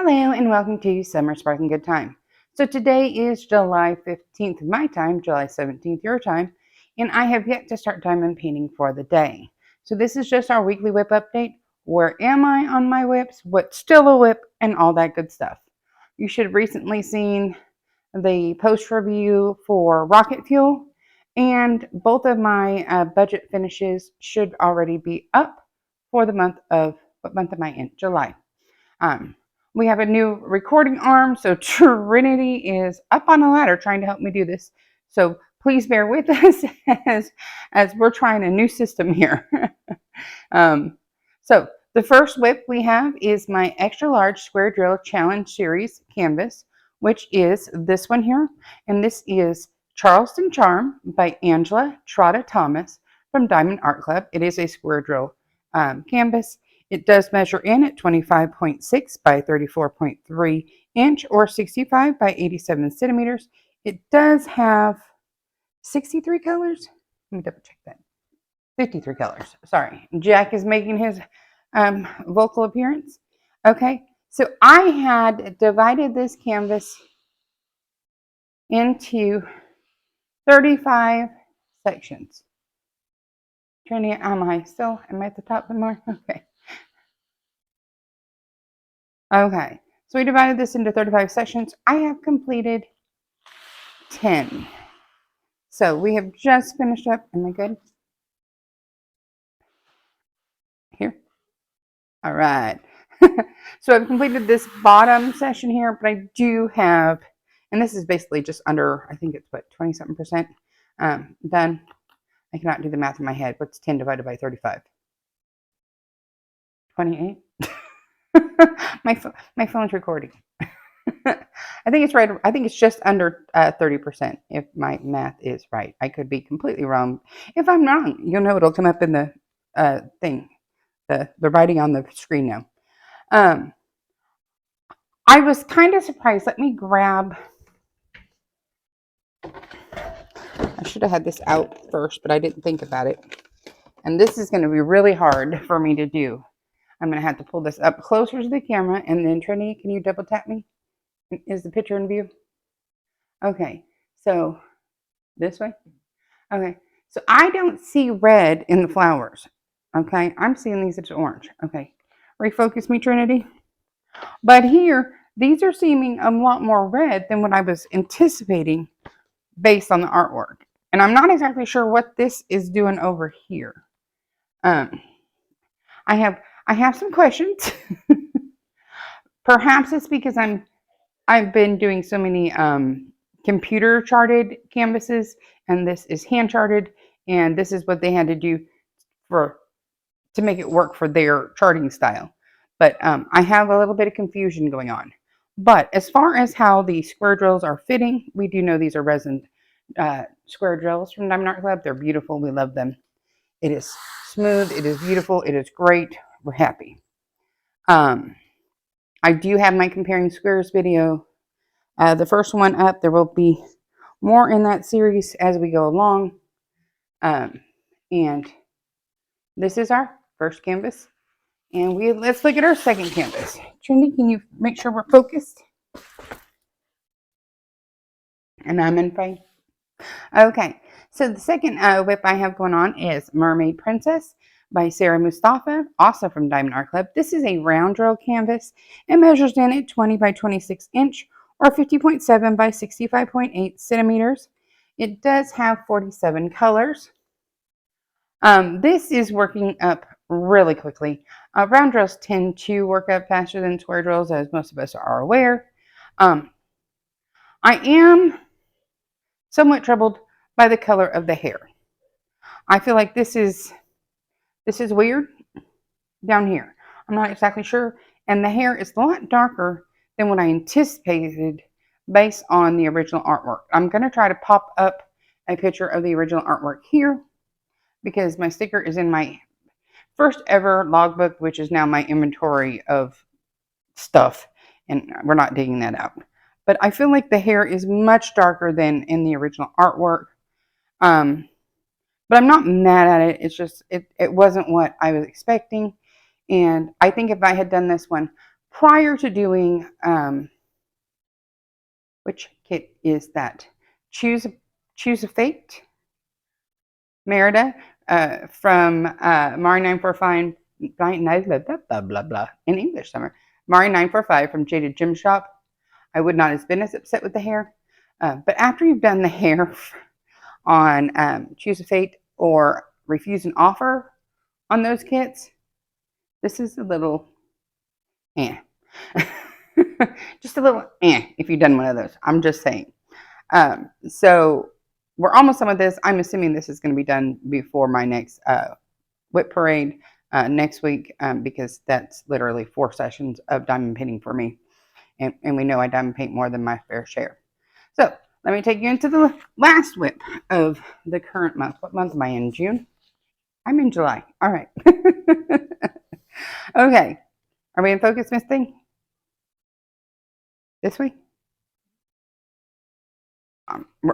Hello and welcome to Summer Sparkling Good Time. So today is July 15th my time, July 17th your time, and I have yet to start diamond painting for the day. So this is just our weekly WIP update. Where am I on my WIPs? What's still a WIP? And all that good stuff. You should have recently seen the post review for rocket fuel, and both of my budget finishes should already be up for the month of, what month am I in? July. Um, we have a new recording arm, so Trinity is up on a ladder trying to help me do this. So please bear with us as we're trying a new system here. So the first WIP we have is my extra large square drill challenge series canvas, which is this one here, and this is Charleston Charm by Angela Trotta Thomas from Diamond Art Club. It is a square drill canvas. It does measure in at 25.6 by 34.3 inch or 65 by 87 centimeters. It does have 63 colors. Let me double check that. 53 colors. Sorry. Jack is making his vocal appearance. Okay. So I had divided this canvas into 35 sections. Trinity, am I at the top of more? Okay. Okay, so we divided this into 35 sections. I have completed 10. So we have just finished up. Am I good? Here. All right. So I've completed this bottom section here, but I do have, and this is basically just under, I think it's what, 20-something% done. I cannot do the math in my head. What's 10 divided by 35? 28? My phone's recording. I think it's right. I think it's just under 30% if my math is right. I could be completely wrong. If I'm wrong, you'll know it'll come up in the thing, the writing on the screen now. I was kind of surprised. Let me grab. I should have had this out first, but I didn't think about it. And this is going to be really hard for me to do. I'm going to have to pull this up closer to the camera, and then Trinity, can you double tap me? Is the picture in view? Okay, so this way? Okay, so I don't see red in the flowers. Okay, I'm seeing these as orange. Okay, refocus me, Trinity. But here, these are seeming a lot more red than what I was anticipating based on the artwork. And I'm not exactly sure what this is doing over here. I have some questions. Perhaps it's because I've been doing so many computer charted canvases, and this is hand charted, and this is what they had to do to make it work for their charting style. But I have a little bit of confusion going on. But as far as how the square drills are fitting, we do know these are resin square drills from Diamond Art Club. They're beautiful. We love them. It is smooth. It is beautiful. It is great. We're happy. I do have my comparing squares video. The first one up. There will be more in that series as we go along. And this is our first canvas. And let's look at our second canvas. Trinity, can you make sure we're focused? And I'm in frame. Okay, so the second WIP I have going on is Mermaid Princess by Moustafa, also from Diamond Art Club. This is a round drill canvas. It measures in at 20 by 26 inch or 50.7 by 65.8 centimeters. It does have 47 colors. This is working up really quickly. Round drills tend to work up faster than square drills, as most of us are aware. I am somewhat troubled by the color of the hair. I feel like this is weird down here. I'm not exactly sure. And the hair is a lot darker than what I anticipated based on the original artwork. I'm going to try to pop up a picture of the original artwork here because my sticker is in my first ever logbook, which is now my inventory of stuff. And we're not digging that out. But I feel like the hair is much darker than in the original artwork. But I'm not mad at it. It's just, it wasn't what I was expecting. And I think if I had done this one prior to doing, which kit is that? Choose a Fate, Merida, from Mari 945, blah, blah, blah, in English somewhere. Mari 945 from Jaded Gym Shop. I would not have been as upset with the hair. But after you've done the hair on Choose a Fate or Refuse an Offer on those kits, this is a little just a little if you've done one of those. I'm just saying. So we're almost done with this. I'm assuming this is going to be done before my next WIP parade next week, because that's literally 4 sessions of diamond painting for me. And we know I diamond paint more than my fair share. So let me take you into the last WIP of the current month. What month am I in? June? I'm in July. All right. Okay. Are we in focus, Miss Thing? This week?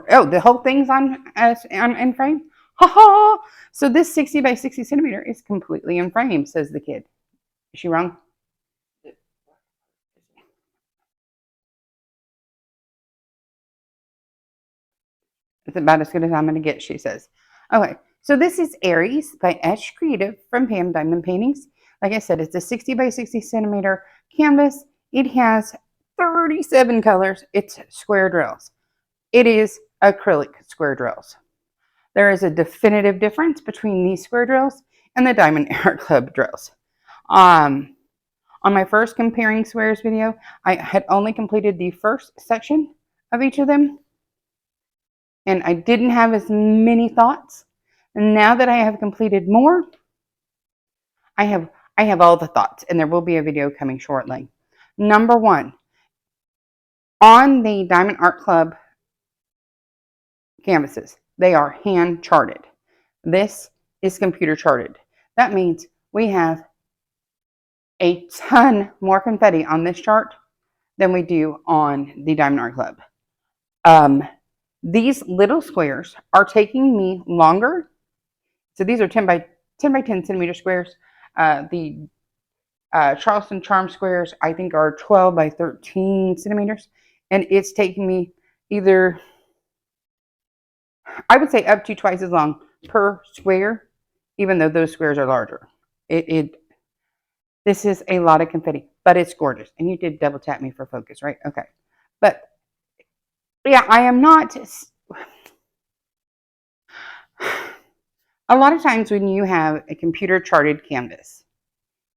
Oh, the whole thing's on in frame? Ha ha! So this 60 by 60 centimeter is completely in frame, says the kid. Is she wrong? It's about as good as I'm going to get, she says. Okay, so this is Aries by Esch Creative from Pam Diamond Paintings. Like I said, it's a 60 by 60 centimeter canvas. It has 37 colors. It's square drills. It is acrylic square drills. There is a definitive difference between these square drills and the Diamond Art Club drills. On my first comparing squares video, I had only completed the first section of each of them, and I didn't have as many thoughts. And now that I have completed more, I have all the thoughts, and there will be a video coming shortly. Number one, on the Diamond Art Club canvases, they are hand charted. This is computer charted. That means we have a ton more confetti on this chart than we do on the Diamond Art Club. These little squares are taking me longer. So these are 10 by 10 centimeter squares. The Charleston charm squares, I think, are 12 by 13 centimeters. And it's taking me either, I would say, up to twice as long per square, even though those squares are larger. This is a lot of confetti, but it's gorgeous. And you did double tap me for focus, right? Okay. But yeah, I am not. A lot of times when you have a computer charted canvas,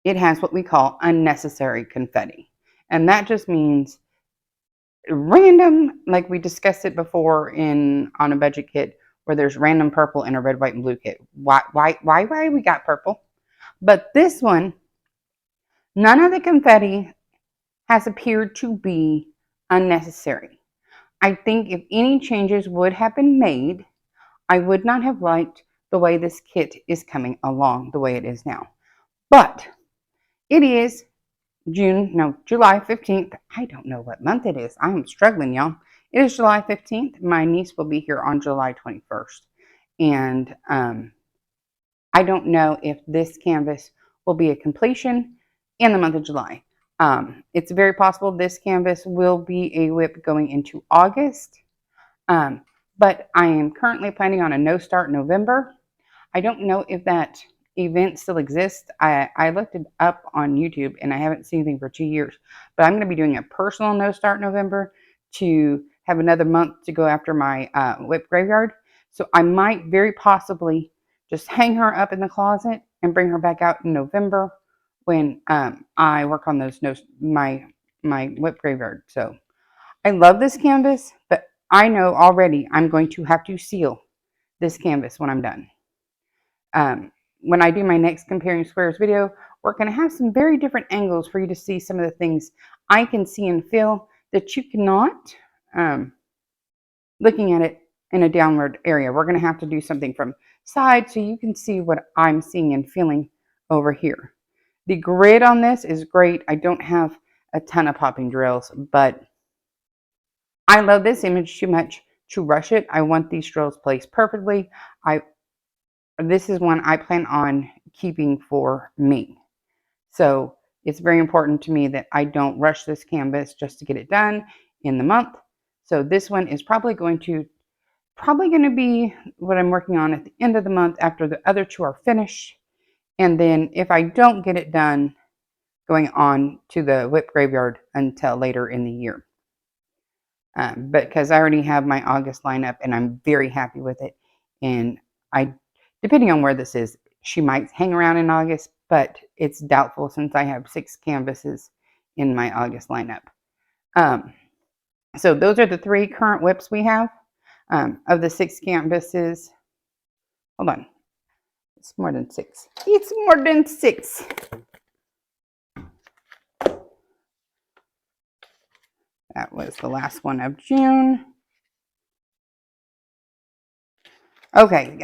it has what we call unnecessary confetti. And that just means random, like we discussed it before on a budget kit, where there's random purple in a red, white, and blue kit. Why we got purple? But this one, none of the confetti has appeared to be unnecessary. I think if any changes would have been made, I would not have liked the way this kit is coming along the way it is now. But it is July 15th. I don't know what month it is. I'm struggling, y'all. It is July 15th. My niece will be here on July 21st. And I don't know if this canvas will be a completion in the month of July. It's very possible this canvas will be a WIP going into August. But I am currently planning on a no start November. I don't know if that event still exists. I looked it up on YouTube and I haven't seen anything for 2 years. But I'm going to be doing a personal no start November to have another month to go after my WIP graveyard. So I might very possibly just hang her up in the closet and bring her back out in November when I work on my WIP graveyard. So I love this canvas, but I know already I'm going to have to seal this canvas when I'm done. When I do my next comparing squares video, we're going to have some very different angles for you to see some of the things I can see and feel that you cannot looking at it in a downward area. We're going to have to do something from side so you can see what I'm seeing and feeling over here. The grid on this is great. I don't have a ton of popping drills, but I love this image too much to rush it. I want these drills placed perfectly. This is one I plan on keeping for me. So it's very important to me that I don't rush this canvas just to get it done in the month. So this one is probably going to be what I'm working on at the end of the month after the other two are finished. And then if I don't get it done, going on to the WIP graveyard until later in the year. But because I already have my August lineup and I'm very happy with it. And depending on where this is, she might hang around in August, but it's doubtful since I have 6 canvases in my August lineup. So those are the 3 current WIPs we have. Of the 6 canvases, hold on, it's more than 6. It's more than 6. That was the last one of June. Okay,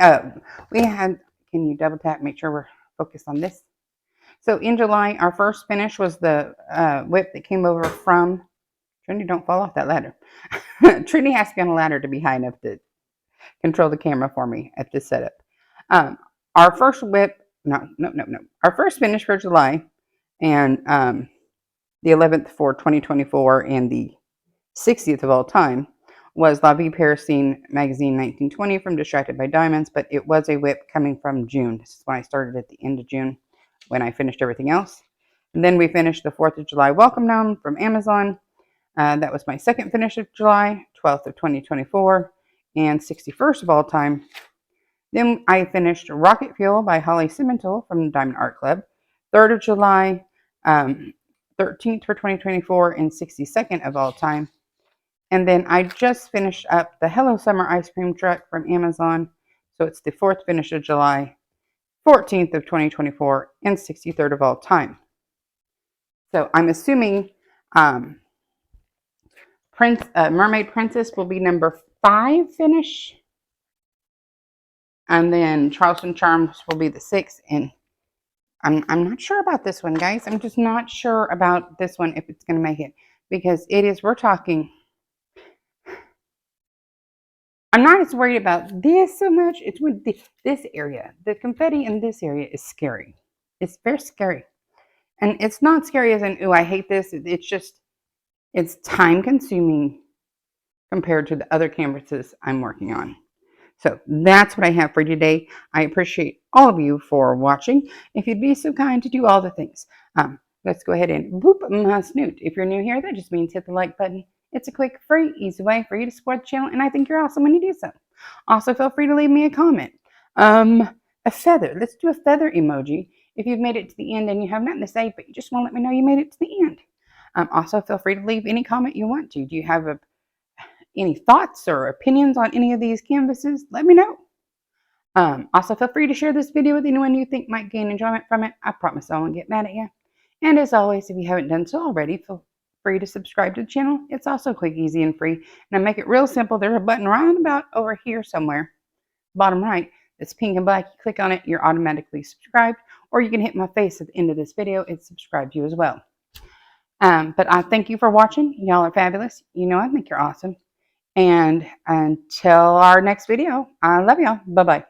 we had, can you double tap, make sure we're focused on this? So in July, our first finish was the WIP that came over from, Trinity, don't fall off that ladder. Trinity has to be on a ladder to be high enough to control the camera for me at this setup. Our first WIP, our first finish for July, and the 11th for 2024, and the 60th of all time, was La Vie Parisienne Magazine 1920 from Distracted by Diamonds, but it was a WIP coming from June. This is when I started at the end of June, when I finished everything else. And then we finished the 4th of July Welcome Gnome from Amazon. That was my second finish of July, 12th of 2024, and 61st of all time. Then I finished Rocket Fuel by Holly Simental from the Diamond Art Club, 3rd of July, 13th for 2024, and 62nd of all time. And then I just finished up the Hello Summer Ice Cream Truck from Amazon. So it's the 4th finish of July, 14th of 2024, and 63rd of all time. So I'm assuming Mermaid Princess will be number 5 finish. And then Charleston Charms will be the 6th. And I'm not sure about this one, guys. I'm just not sure about this one if it's going to make it. Because we're talking... I'm not as worried about this so much. It's with this area. The confetti in this area is scary. It's very scary. And it's not scary as in, ooh, I hate this. It's just, it's time consuming compared to the other canvases I'm working on. So that's what I have for you today. I appreciate all of you for watching. If you'd be so kind to do all the things. Let's go ahead and boop my snoot. If you're new here, that just means hit the like button. It's a quick, free, easy way for you to support the channel, and I think you're awesome when you do so. Also, feel free to leave me a comment. A feather. Let's do a feather emoji if you've made it to the end and you have nothing to say, but you just want to let me know you made it to the end. Also, feel free to leave any comment you want to. Do you have any thoughts or opinions on any of these canvases? Let me know. Also, feel free to share this video with anyone you think might gain enjoyment from it. I promise I won't get mad at you. And as always, if you haven't done so already, feel free to subscribe to the channel. It's also quick, easy, and free. And I make it real simple. There's a button right about over here somewhere, bottom right. It's pink and black. You click on it, you're automatically subscribed. Or you can hit my face at the end of this video. It's subscribed to you as well. But I thank you for watching. Y'all are fabulous. You know I think you're awesome. And until our next video, I love y'all. Bye-bye.